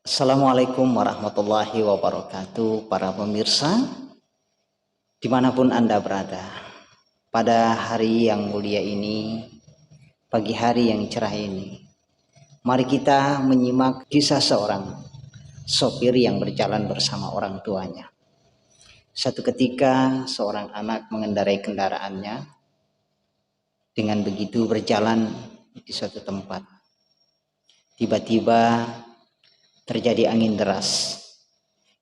Assalamualaikum warahmatullahi wabarakatuh, para pemirsa dimanapun Anda berada. Pada hari yang mulia ini, pagi hari yang cerah ini, mari kita menyimak kisah seorang sopir yang berjalan bersama orang tuanya. Satu ketika seorang anak mengendarai kendaraannya dengan begitu berjalan di suatu tempat. Tiba-tiba terjadi angin deras.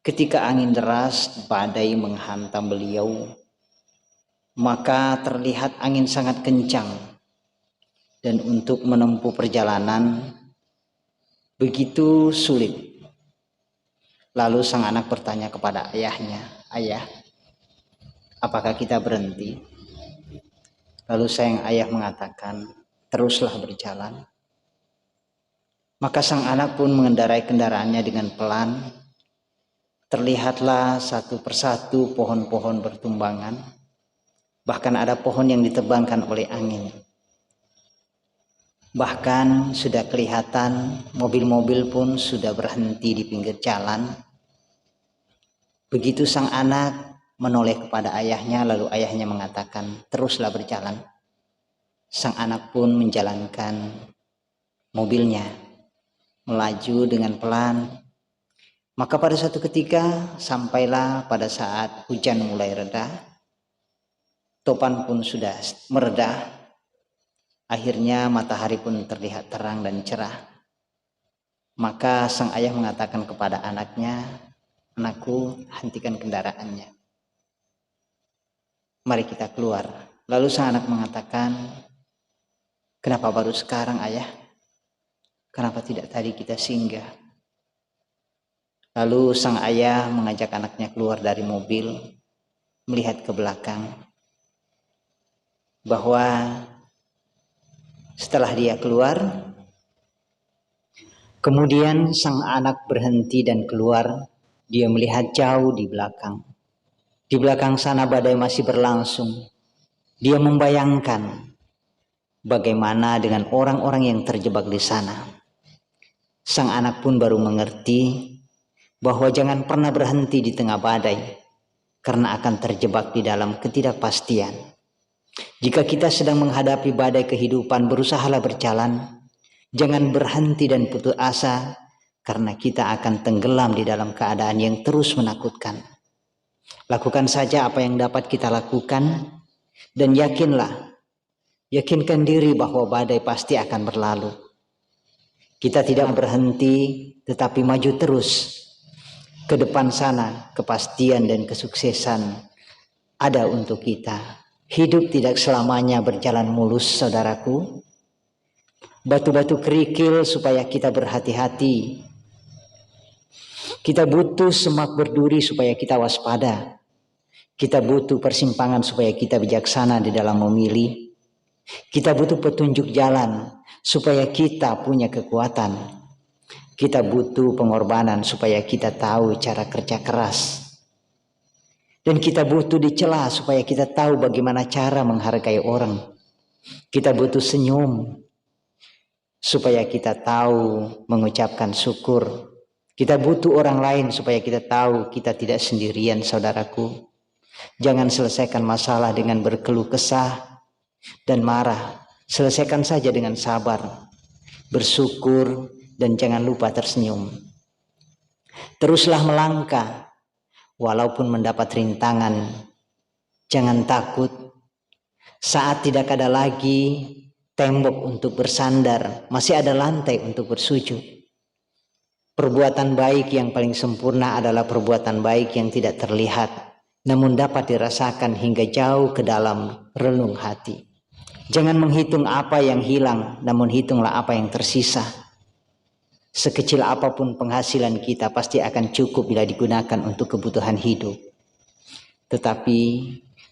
Ketika angin deras, badai menghantam beliau, maka terlihat angin sangat kencang. Dan untuk menempuh perjalanan begitu sulit. Lalu sang anak bertanya kepada ayahnya, "Ayah, apakah kita berhenti?" Lalu sang ayah mengatakan, "Teruslah berjalan." Maka sang anak pun mengendarai kendaraannya dengan pelan. Terlihatlah satu persatu pohon-pohon bertumbangan. Bahkan ada pohon yang ditebangkan oleh angin. Bahkan sudah kelihatan mobil-mobil pun sudah berhenti di pinggir jalan. Begitu sang anak menoleh kepada ayahnya, lalu ayahnya mengatakan, "Teruslah berjalan." Sang anak pun menjalankan mobilnya, melaju dengan pelan. Maka pada suatu ketika sampailah pada saat hujan mulai reda, topan pun sudah mereda. Akhirnya matahari pun terlihat terang dan cerah. Maka sang ayah mengatakan kepada anaknya, "Anakku, hentikan kendaraannya. Mari kita keluar." Lalu sang anak mengatakan, "Kenapa baru sekarang, ayah? Kenapa tidak tadi kita singgah?" Lalu sang ayah mengajak anaknya keluar dari mobil, melihat ke belakang, bahwa setelah dia keluar, kemudian sang anak berhenti dan keluar. Dia melihat jauh di belakang. Di belakang sana badai masih berlangsung. Dia membayangkan bagaimana dengan orang-orang yang terjebak di sana. Sang anak pun baru mengerti bahwa jangan pernah berhenti di tengah badai, karena akan terjebak di dalam ketidakpastian. Jika kita sedang menghadapi badai kehidupan, berusahalah berjalan. Jangan berhenti dan putus asa, karena kita akan tenggelam di dalam keadaan yang terus menakutkan. Lakukan saja apa yang dapat kita lakukan, dan yakinkan diri bahwa badai pasti akan berlalu. Kita tidak berhenti, tetapi maju terus. Ke depan sana, kepastian dan kesuksesan ada untuk kita. Hidup tidak selamanya berjalan mulus, saudaraku. Batu-batu kerikil supaya kita berhati-hati. Kita butuh semak berduri supaya kita waspada. Kita butuh persimpangan supaya kita bijaksana di dalam memilih. Kita butuh petunjuk jalan supaya kita punya kekuatan. Kita butuh pengorbanan supaya kita tahu cara kerja keras. Dan kita butuh dicela supaya kita tahu bagaimana cara menghargai orang. Kita butuh senyum supaya kita tahu mengucapkan syukur. Kita butuh orang lain supaya kita tahu kita tidak sendirian, saudaraku. Jangan selesaikan masalah dengan berkeluh kesah dan marah. Selesaikan saja dengan sabar, bersyukur, dan jangan lupa tersenyum. Teruslah melangkah walaupun mendapat rintangan. Jangan takut. Saat tidak ada lagi tembok untuk bersandar, masih ada lantai untuk bersujud. Perbuatan baik yang paling sempurna adalah perbuatan baik yang tidak terlihat, namun dapat dirasakan hingga jauh ke dalam relung hati. Jangan menghitung apa yang hilang, namun hitunglah apa yang tersisa. Sekecil apapun penghasilan kita pasti akan cukup bila digunakan untuk kebutuhan hidup. Tetapi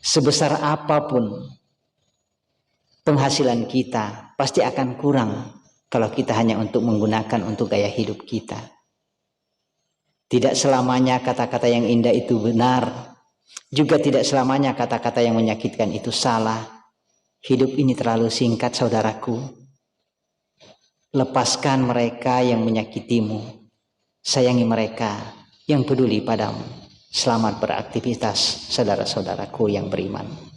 sebesar apapun penghasilan kita pasti akan kurang kalau kita hanya untuk menggunakan untuk gaya hidup kita. Tidak selamanya kata-kata yang indah itu benar. Juga tidak selamanya kata-kata yang menyakitkan itu salah. Hidup ini terlalu singkat, saudaraku. Lepaskan mereka yang menyakitimu. sayangi mereka yang peduli padamu. Selamat beraktivitas saudara-saudaraku yang beriman.